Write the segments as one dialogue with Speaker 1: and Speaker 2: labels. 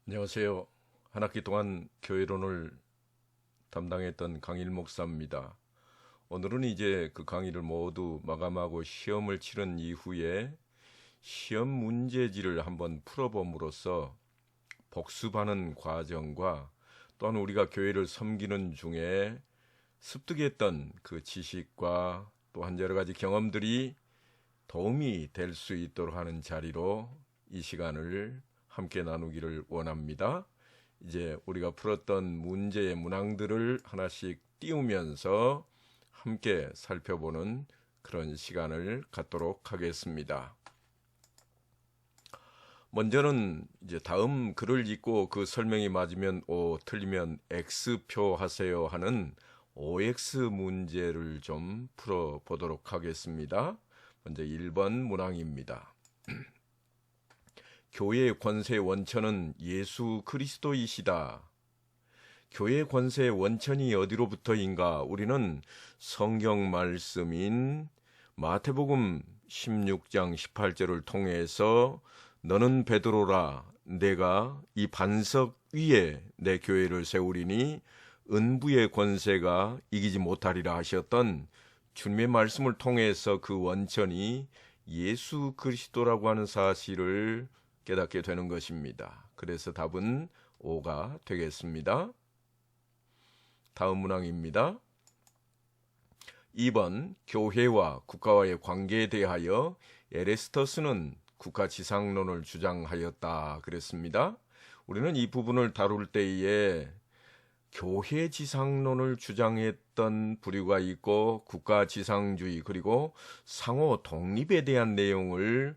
Speaker 1: 안녕하세요. 한 학기 동안 교회론을 담당했던 강일 목사입니다. 오늘은 이제 그 강의를 모두 마감하고 시험을 치른 이후에 시험 문제지를 한번 풀어봄으로써 복습하는 과정과 또한 우리가 교회를 섬기는 중에 습득했던 그 지식과 또한 여러 가지 경험들이 도움이 될 수 있도록 하는 자리로 이 시간을 함께 나누기를 원합니다. 이제 우리가 풀었던 문제의 문항들을 하나씩 띄우면서 함께 살펴보는 그런 시간을 갖도록 하겠습니다. 먼저는 이제 다음 글을 읽고 그 설명이 맞으면 O, 틀리면 X표 하세요 하는 OX 문제를 좀 풀어보도록 하겠습니다. 먼저 1번 문항입니다. 교회의 권세의 원천은 예수 그리스도이시다. 교회의 권세의 원천이 어디로부터인가? 우리는 성경 말씀인 마태복음 16장 18절을 통해서 너는 베드로라, 내가 이 반석 위에 내 교회를 세우리니 은부의 권세가 이기지 못하리라 하셨던 주님의 말씀을 통해서 그 원천이 예수 그리스도라고 하는 사실을 깨닫게 되는 것입니다. 그래서 답은 O가 되겠습니다. 다음 문항입니다. 2번 교회와 국가와의 관계에 대하여 에레스터스는 국가지상론을 주장하였다 그랬습니다. 우리는 이 부분을 다룰 때에 교회지상론을 주장했던 부류가 있고 국가지상주의 그리고 상호 독립에 대한 내용을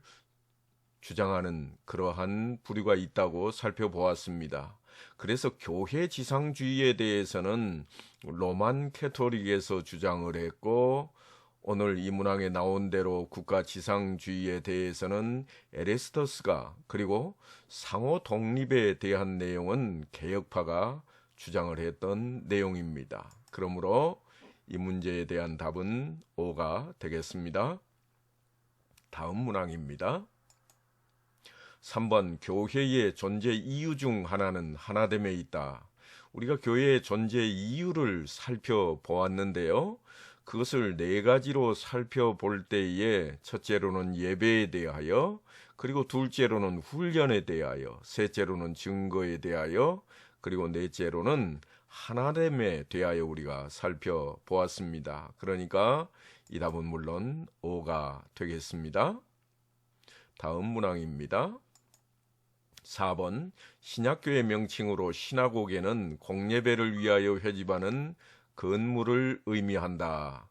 Speaker 1: 주장하는 그러한 부류가 있다고 살펴보았습니다. 그래서 교회 지상주의에 대해서는 로만 캐토릭에서 주장을 했고 오늘 이 문항에 나온 대로 국가 지상주의에 대해서는 에레스터스가 그리고 상호 독립에 대한 내용은 개혁파가 주장을 했던 내용입니다. 그러므로 이 문제에 대한 답은 O가 되겠습니다. 다음 문항입니다. 3번 교회의 존재 이유 중 하나는 하나됨에 있다. 우리가 교회의 존재 이유를 살펴보았는데요. 그것을 네 가지로 살펴볼 때에 첫째로는 예배에 대하여 그리고 둘째로는 훈련에 대하여 셋째로는 증거에 대하여 그리고 넷째로는 하나됨에 대하여 우리가 살펴보았습니다. 그러니까 이 답은 물론 O가 되겠습니다. 다음 문항입니다. 4번 신약교회 명칭으로 시나고게는 공예배를 위하여 회집하는 건물을 의미한다.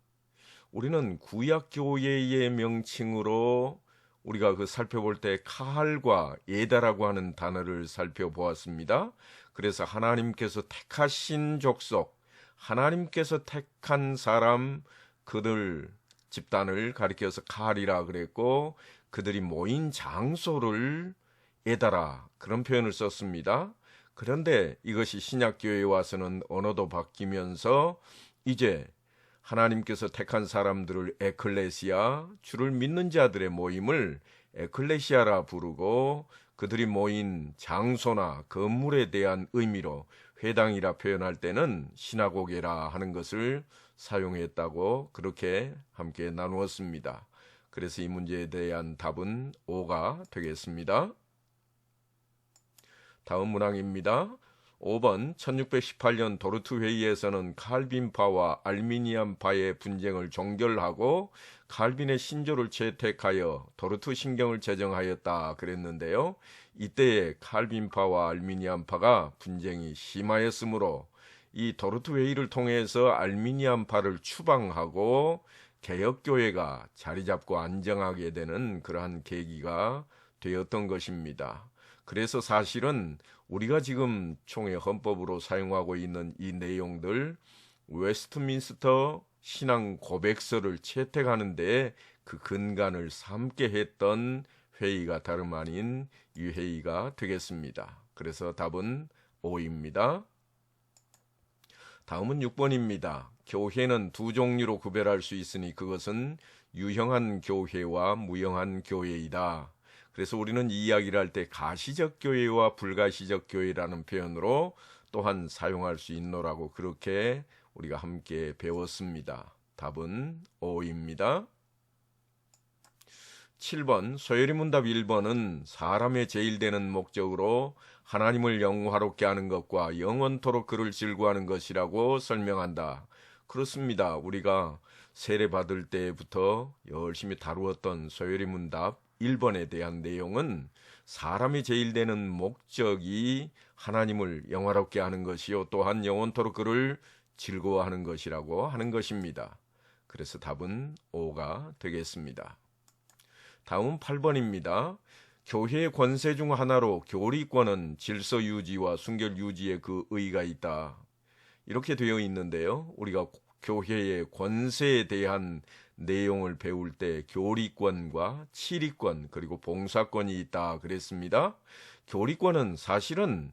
Speaker 1: 우리는 구약교회의 명칭으로 우리가 살펴볼 때 카할과 예다라고 하는 단어를 살펴보았습니다. 그래서 하나님께서 택하신 족속, 하나님께서 택한 사람, 그들 집단을 가리켜서 카할이라 그랬고 그들이 모인 장소를 에다라 그런 표현을 썼습니다. 그런데 이것이 신약교회에 와서는 언어도 바뀌면서 이제 하나님께서 택한 사람들을 에클레시아, 주를 믿는 자들의 모임을 에클레시아라 부르고 그들이 모인 장소나 건물에 대한 의미로 회당이라 표현할 때는 시나고게라 하는 것을 사용했다고 그렇게 함께 나누었습니다. 그래서 이 문제에 대한 답은 O가 되겠습니다. 다음 문항입니다. 5번 1618년 도르트 회의에서는 칼빈파와 알미니안파의 분쟁을 종결하고 칼빈의 신조를 채택하여 도르트 신경을 제정하였다 그랬는데요. 이때에 칼빈파와 알미니안파가 분쟁이 심하였으므로 이 도르트 회의를 통해서 알미니안파를 추방하고 개혁교회가 자리잡고 안정하게 되는 그러한 계기가 되었던 것입니다. 그래서 사실은 우리가 지금 총회 헌법으로 사용하고 있는 이 내용들 웨스트민스터 신앙 고백서를 채택하는 데에 그 근간을 삼게 했던 회의가 다름 아닌 이 회의가 되겠습니다. 그래서 답은 O입니다. 다음은 6번입니다. 교회는 두 종류로 구별할 수 있으니 그것은 유형한 교회와 무형한 교회이다. 그래서 우리는 이 이야기를 할 때 가시적 교회와 불가시적 교회라는 표현으로 또한 사용할 수 있노라고 그렇게 우리가 함께 배웠습니다. 답은 O입니다. 7번 소요리 문답 1번은 사람의 제일 되는 목적으로 하나님을 영화롭게 하는 것과 영원토록 그를 즐거워하는 것이라고 설명한다. 그렇습니다. 우리가 세례 받을 때부터 열심히 다루었던 소요리 문답 1번에 대한 내용은 사람이 제일 되는 목적이 하나님을 영화롭게 하는 것이요 또한 영원토록 그를 즐거워하는 것이라고 하는 것입니다. 그래서 답은 O가 되겠습니다. 다음 8번입니다. 교회의 권세 중 하나로 교리권은 질서 유지와 순결 유지에 그 의의가 있다. 이렇게 되어 있는데요. 우리가 교회의 권세에 대한 내용을 배울 때 교리권과 치리권 그리고 봉사권이 있다 그랬습니다. 교리권은 사실은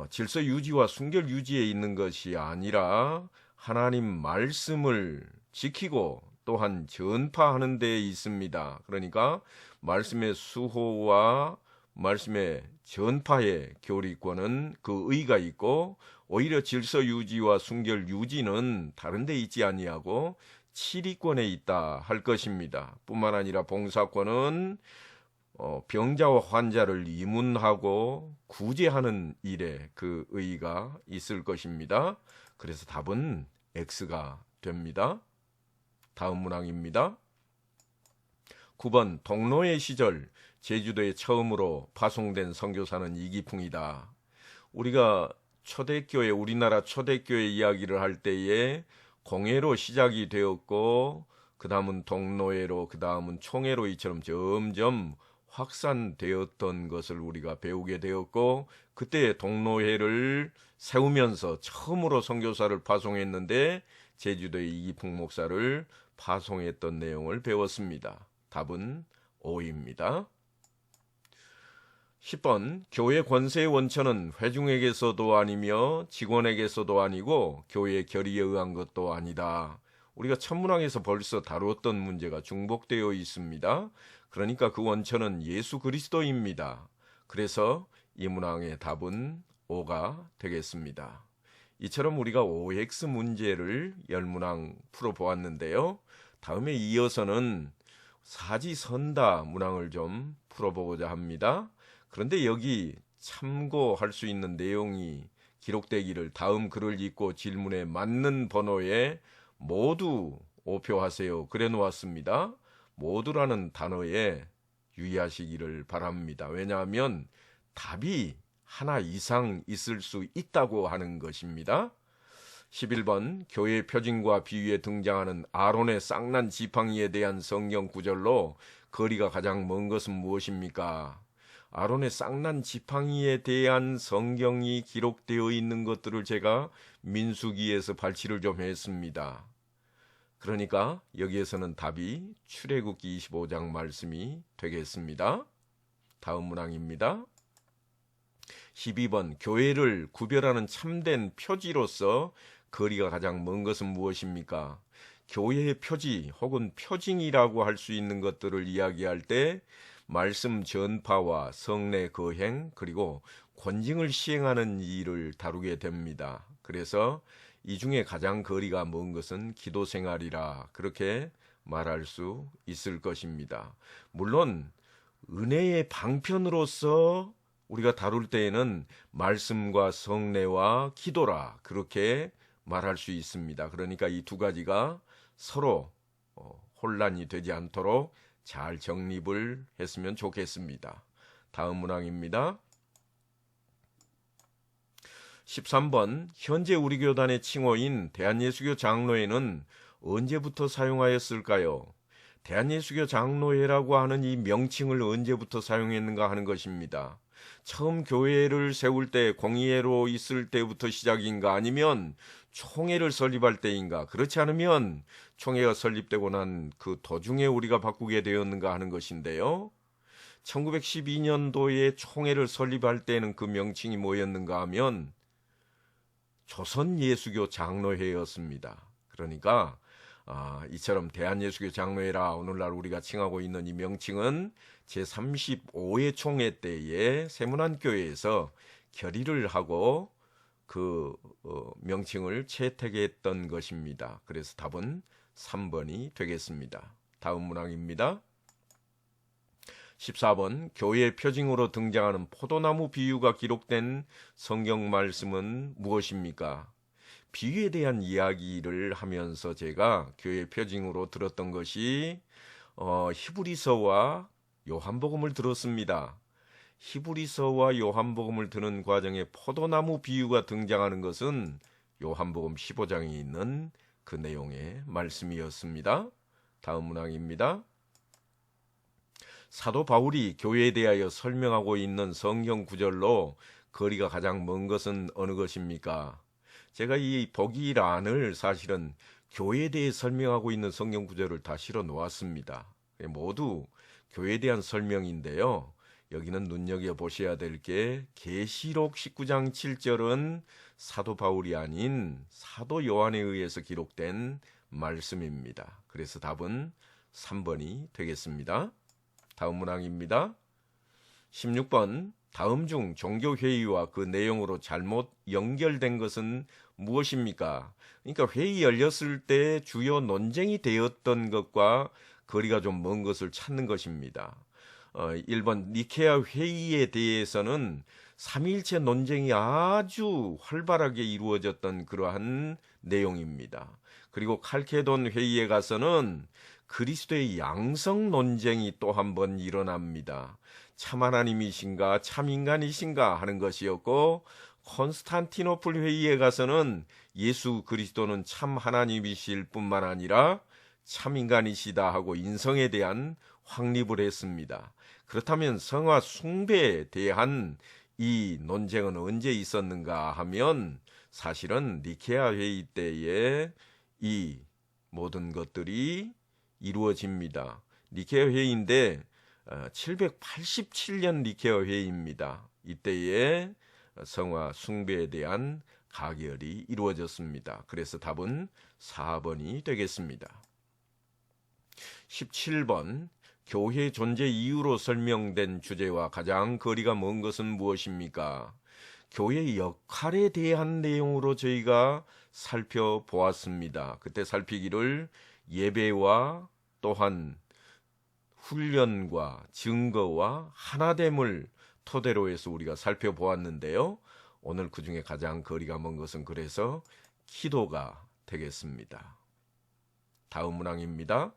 Speaker 1: 질서 유지와 순결 유지에 있는 것이 아니라 하나님 말씀을 지키고 또한 전파하는 데에 있습니다. 그러니까 말씀의 수호와 말씀의 전파의 교리권은 그 의의가 있고 오히려 질서 유지와 순결 유지는 다른 데 있지 아니하고 치리권에 있다 할 것입니다. 뿐만 아니라 봉사권은 병자와 환자를 이문하고 구제하는 일에 그 의의가 있을 것입니다. 그래서 답은 X가 됩니다. 다음 문항입니다. 9번 동로의 시절 제주도에 처음으로 파송된 선교사는 이기풍이다. 우리가 초대교회 우리나라 초대교회 이야기를 할 때에 공회로 시작이 되었고 그 다음은 동로회로 그 다음은 총회로 이처럼 점점 확산되었던 것을 우리가 배우게 되었고 그때 동로회를 세우면서 처음으로 선교사를 파송했는데 제주도의 이기풍 목사를 파송했던 내용을 배웠습니다. 답은 O입니다. 10번 교회 권세의 원천은 회중에게서도 아니며 직원에게서도 아니고 교회의 결의에 의한 것도 아니다. 우리가 천문학에서 벌써 다루었던 문제가 중복되어 있습니다. 그러니까 그 원천은 예수 그리스도입니다. 그래서 이 문항의 답은 O가 되겠습니다. 이처럼 우리가 OX 문제를 10문항 풀어보았는데요. 다음에 이어서는 사지선다 문항을 좀 풀어보고자 합니다. 그런데 여기 참고할 수 있는 내용이 기록되기를 다음 글을 읽고 질문에 맞는 번호에 모두 오표하세요. 그래 놓았습니다. 모두라는 단어에 유의하시기를 바랍니다. 왜냐하면 답이 하나 이상 있을 수 있다고 하는 것입니다. 11번 교회 표징과 비유에 등장하는 아론의 쌍난 지팡이에 대한 성경 구절로 거리가 가장 먼 것은 무엇입니까? 아론의 쌍난 지팡이에 대한 성경이 기록되어 있는 것들을 제가 민수기에서 발치를 좀 했습니다. 그러니까 여기에서는 답이 출애굽기 25장 말씀이 되겠습니다. 다음 문항입니다. 12번 교회를 구별하는 참된 표지로서 거리가 가장 먼 것은 무엇입니까? 교회의 표지 혹은 표징이라고 할 수 있는 것들을 이야기할 때 말씀 전파와 성례 거행 그리고 권징을 시행하는 일을 다루게 됩니다. 그래서 이 중에 가장 거리가 먼 것은 기도 생활이라 그렇게 말할 수 있을 것입니다. 물론 은혜의 방편으로서 우리가 다룰 때에는 말씀과 성례와 기도라 그렇게 말할 수 있습니다. 그러니까 이 두 가지가 서로 혼란이 되지 않도록 잘 정립을 했으면 좋겠습니다. 다음 문항입니다. 13번 현재 우리 교단의 칭호인 대한예수교 장로회는 언제부터 사용하였을까요? 대한예수교 장로회라고 하는 이 명칭을 언제부터 사용했는가 하는 것입니다. 처음 교회를 세울 때 공의회로 있을 때부터 시작인가 아니면 총회를 설립할 때인가 그렇지 않으면 총회가 설립되고 난 그 도중에 우리가 바꾸게 되었는가 하는 것인데요. 1912년도에 총회를 설립할 때는 그 명칭이 뭐였는가 하면 조선예수교 장로회였습니다. 그러니까 이처럼 대한예수교 장로회라 오늘날 우리가 칭하고 있는 이 명칭은 제35회 총회 때에 세문안교회에서 결의를 하고 그 명칭을 채택했던 것입니다. 그래서 답은 3번이 되겠습니다. 다음 문항입니다. 14번 교회 표징으로 등장하는 포도나무 비유가 기록된 성경 말씀은 무엇입니까? 비유에 대한 이야기를 하면서 제가 교회 표징으로 들었던 것이 히브리서와 요한복음을 들었습니다. 히브리서와 요한복음을 드는 과정에 포도나무 비유가 등장하는 것은 요한복음 15장에 있는 그 내용의 말씀이었습니다. 다음 문항입니다. 사도 바울이 교회에 대하여 설명하고 있는 성경 구절로 거리가 가장 먼 것은 어느 것입니까? 제가 이 보기란을 사실은 교회에 대해 설명하고 있는 성경 구절을 다 실어 놓았습니다. 모두 교회에 대한 설명인데요. 여기는 눈여겨보셔야 될 게 계시록 19장 7절은 사도 바울이 아닌 사도 요한에 의해서 기록된 말씀입니다. 그래서 답은 3번이 되겠습니다. 다음 문항입니다. 16번 다음 중 종교회의와 그 내용으로 잘못 연결된 것은 무엇입니까? 그러니까 회의 열렸을 때 주요 논쟁이 되었던 것과 거리가 좀 먼 것을 찾는 것입니다. 1번 니케아 회의에 대해서는 삼위일체 논쟁이 아주 활발하게 이루어졌던 그러한 내용입니다. 그리고 칼케돈 회의에 가서는 그리스도의 양성 논쟁이 또 한 번 일어납니다. 참 하나님이신가 참 인간이신가 하는 것이었고, 콘스탄티노플 회의에 가서는 예수 그리스도는 참 하나님이실 뿐만 아니라 참 인간이시다 하고 인성에 대한 확립을 했습니다. 그렇다면 성화 숭배에 대한 이 논쟁은 언제 있었는가 하면 사실은 니케아 회의 때에 이 모든 것들이 이루어집니다. 니케아 회의인데 787년 니케아 회의입니다. 이때에 성화 숭배에 대한 가결이 이루어졌습니다. 그래서 답은 4번이 되겠습니다. 17번 교회 존재 이유로 설명된 주제와 가장 거리가 먼 것은 무엇입니까? 교회의 역할에 대한 내용으로 저희가 살펴보았습니다. 그때 살피기를 예배와 또한 훈련과 증거와 하나됨을 토대로 해서 우리가 살펴보았는데요. 오늘 그 중에 가장 거리가 먼 것은 그래서 기도가 되겠습니다. 다음 문항입니다.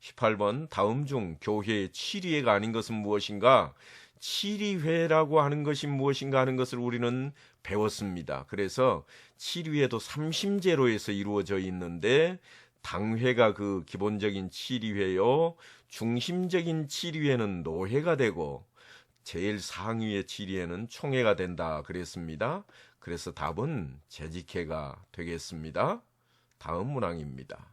Speaker 1: 18번 다음 중 교회의 치리회가 아닌 것은 무엇인가? 치리회라고 하는 것이 무엇인가 하는 것을 우리는 배웠습니다. 그래서 치리회도 삼심제로 해서 이루어져 있는데 당회가 그 기본적인 치리회요, 중심적인 치리회는 노회가 되고 제일 상위의 치리회는 총회가 된다 그랬습니다. 그래서 답은 재직회가 되겠습니다. 다음 문항입니다.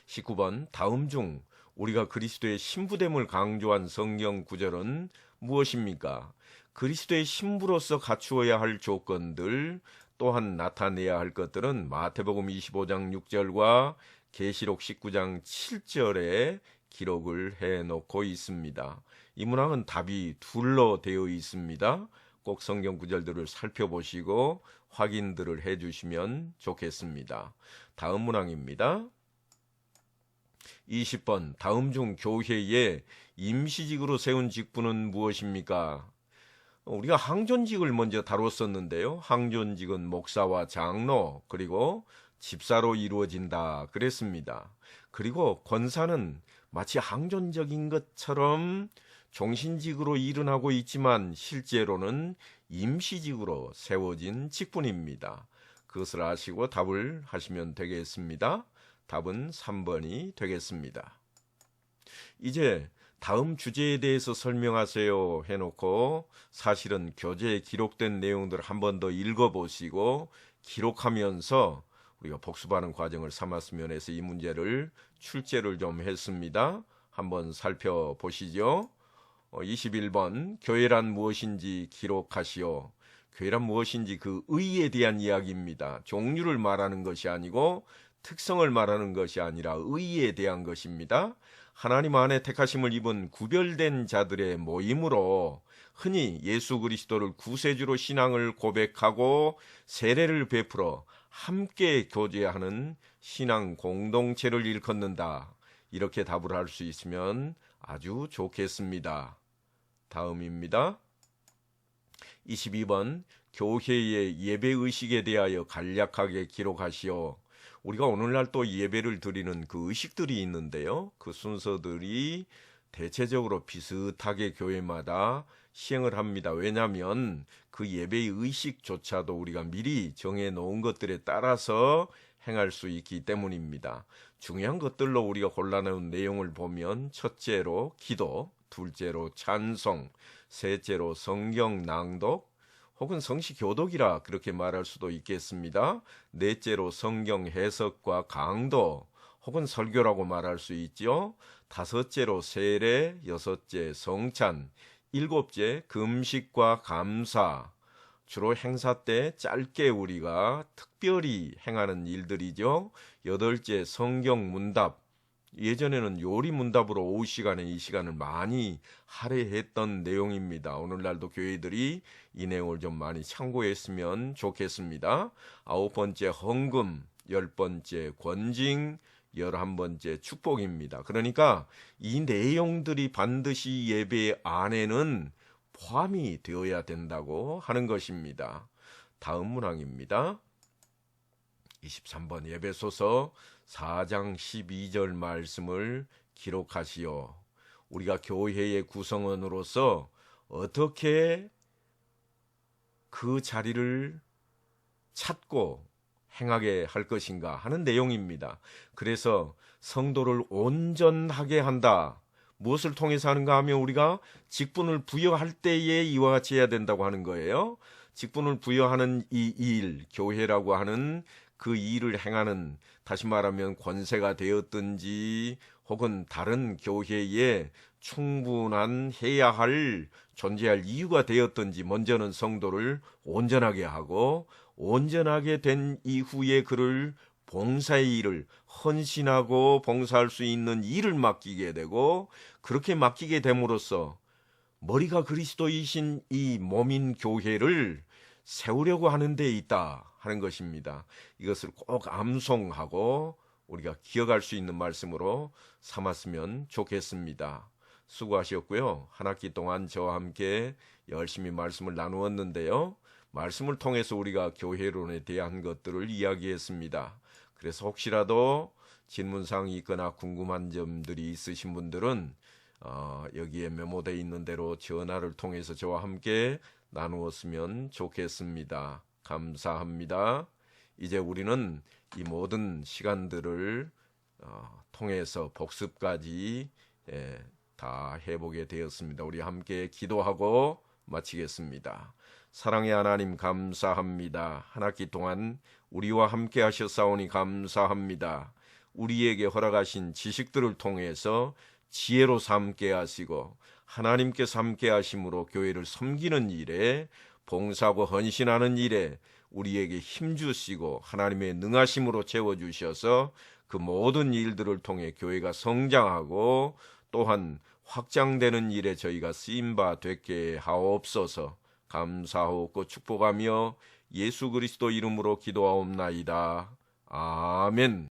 Speaker 1: 19번 다음 중 우리가 그리스도의 신부됨을 강조한 성경 구절은 무엇입니까? 그리스도의 신부로서 갖추어야 할 조건들, 또한 나타내야 할 것들은 마태복음 25장 6절과 계시록 19장 7절에 기록을 해놓고 있습니다. 이 문항은 답이 둘로 되어 있습니다. 꼭 성경 구절들을 살펴보시고 확인들을 해주시면 좋겠습니다. 다음 문항입니다. 20번 다음 중 교회에 임시직으로 세운 직분은 무엇입니까? 우리가 항존직을 먼저 다뤘었는데요. 항존직은 목사와 장로 그리고 집사로 이루어진다 그랬습니다. 그리고 권사는 마치 항존적인 것처럼 종신직으로 일어나고 있지만 실제로는 임시직으로 세워진 직분입니다. 그것을 아시고 답을 하시면 되겠습니다. 답은 3번이 되겠습니다. 이제 다음 주제에 대해서 설명하세요 해놓고 사실은 교재에 기록된 내용들을 한 번 더 읽어보시고 기록하면서 우리가 복습하는 과정을 삼았으면 해서 이 문제를 출제를 좀 했습니다. 한번 살펴보시죠. 21번 교회란 무엇인지 기록하시오. 교회란 무엇인지 그 의에 대한 이야기입니다. 종류를 말하는 것이 아니고 특성을 말하는 것이 아니라 의에 대한 것입니다. 하나님 안에 택하심을 입은 구별된 자들의 모임으로 흔히 예수 그리스도를 구세주로 신앙을 고백하고 세례를 베풀어 함께 교제하는 신앙 공동체를 일컫는다. 이렇게 답을 할 수 있으면 아주 좋겠습니다. 다음입니다. 22번 교회의 예배의식에 대하여 간략하게 기록하시오. 우리가 오늘날 또 예배를 드리는 그 의식들이 있는데요. 그 순서들이 대체적으로 비슷하게 교회마다 시행을 합니다. 왜냐하면 그 예배의 의식조차도 우리가 미리 정해놓은 것들에 따라서 행할 수 있기 때문입니다. 중요한 것들로 우리가 골라놓은 내용을 보면 첫째로 기도, 둘째로 찬송, 셋째로 성경 낭독 혹은 성시 교독이라 그렇게 말할 수도 있겠습니다. 넷째로 성경 해석과 강도 혹은 설교라고 말할 수 있죠. 다섯째로 세례, 여섯째 성찬, 일곱째 금식과 감사. 주로 행사 때 짧게 우리가 특별히 행하는 일들이죠. 여덟째 성경 문답. 예전에는 요리 문답으로 오후 시간에 이 시간을 많이 할애했던 내용입니다. 오늘날도 교회들이 이 내용을 좀 많이 참고했으면 좋겠습니다. 아홉 번째 헌금, 열 번째 권징, 11번째 축복입니다. 그러니까 이 내용들이 반드시 예배 안에는 포함이 되어야 된다고 하는 것입니다. 다음 문항입니다. 23번 에베소서 4장 12절 말씀을 기록하시오. 우리가 교회의 구성원으로서 어떻게 그 자리를 찾고 행하게 할 것인가 하는 내용입니다. 그래서 성도를 온전하게 한다. 무엇을 통해서 하는가 하면 우리가 직분을 부여할 때에 이와 같이 해야 된다고 하는 거예요. 직분을 부여하는 이 일, 교회라고 하는 그 일을 행하는, 다시 말하면 권세가 되었든지 혹은 다른 교회에 충분한 해야 할 존재할 이유가 되었든지 먼저는 성도를 온전하게 하고 온전하게 된 이후에 그를 봉사의 일을 헌신하고 봉사할 수 있는 일을 맡기게 되고 그렇게 맡기게 됨으로써 머리가 그리스도이신 이 몸인 교회를 세우려고 하는 데 있다 하는 것입니다. 이것을 꼭 암송하고 우리가 기억할 수 있는 말씀으로 삼았으면 좋겠습니다. 수고하셨고요. 한 학기 동안 저와 함께 열심히 말씀을 나누었는데요. 말씀을 통해서 우리가 교회론에 대한 것들을 이야기했습니다. 그래서 혹시라도 질문사항이 있거나 궁금한 점들이 있으신 분들은 여기에 메모되어 있는 대로 전화를 통해서 저와 함께 나누었으면 좋겠습니다. 감사합니다. 이제 우리는 이 모든 시간들을 통해서 복습까지 다 해보게 되었습니다. 우리 함께 기도하고 마치겠습니다. 사랑의 하나님 감사합니다. 한 학기 동안 우리와 함께 하셨사오니 감사합니다. 우리에게 허락하신 지식들을 통해서 지혜로 삼게 하시고 하나님께서 함께 하심으로 교회를 섬기는 일에 봉사하고 헌신하는 일에 우리에게 힘주시고 하나님의 능하심으로 채워주셔서 그 모든 일들을 통해 교회가 성장하고 또한 확장되는 일에 저희가 쓰임바 되게 하옵소서. 감사하고 축복하며 예수 그리스도 이름으로 기도하옵나이다. 아멘.